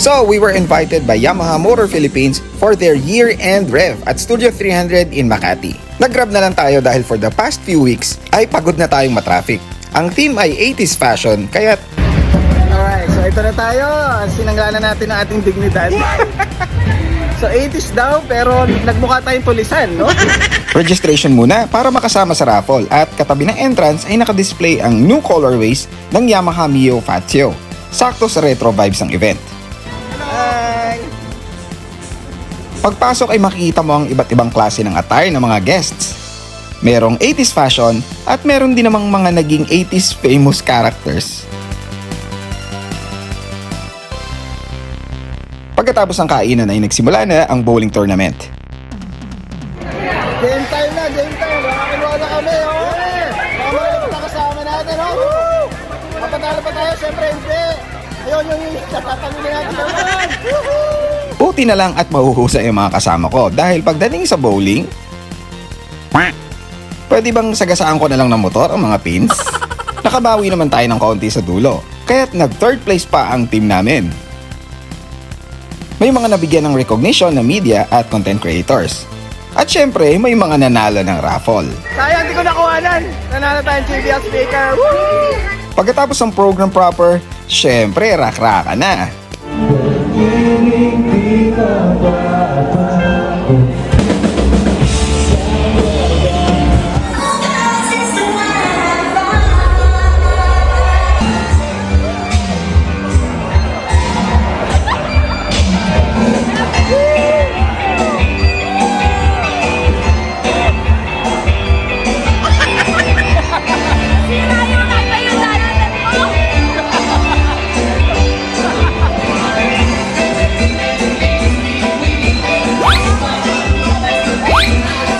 So, we were invited by Yamaha Motor Philippines for their year-end rev at Studio 300 in Makati. Nag-grab na lang tayo dahil for the past few weeks ay pagod na tayong matraffic. Ang theme ay 80s fashion, kaya... Alright, so ito na tayo. Sinanggalan natin ang ating dignidad. So 80s daw, pero nagmukha tayong tulisan, no? Registration muna para makasama sa raffle at katabi ng entrance ay nakadisplay ang new colorways ng Yamaha Mio Fazio. Sakto sa retro vibes ng event. Hi! Pagpasok ay makikita mo ang iba't ibang klase ng attire ng mga guests. Merong 80s fashion at meron din namang mga naging 80s famous characters. Pagkatapos ng kainan ay nagsimula na ang bowling tournament. Game time na, game time. Makakinuha na kami, oh! Mga mga kasama natin, oh! Mapatalo pa tayo, syempre hindi. Ayun, yung tatanggin natin naman. Buti na lang at mahuhusay ang mga kasama ko dahil pagdating sa bowling, pwede bang sagasaan ko na lang ng motor ang mga pins? Nakabawi naman tayo ng kaunti sa dulo, kaya't nag-third place pa ang team namin. May mga nabigyan ng recognition na media at content creators. At syempre, may mga nanalo ng raffle. Sayang, hindi ko nakuhanan. Nanalo tayong JBL speaker. Woo! Pagkatapos ng program proper, syempre, rak-raka na.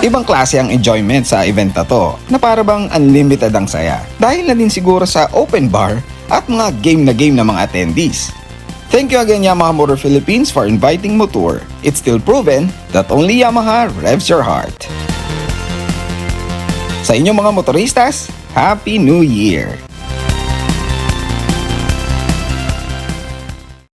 Ibang klase ang enjoyment sa event na to, na para bang unlimited ang saya. Dahil na din siguro sa open bar at mga game na mga attendees. Thank you again Yamaha Motor Philippines for inviting mo tour. It's still proven that only Yamaha revs your heart. Sa inyong mga motoristas, Happy New Year!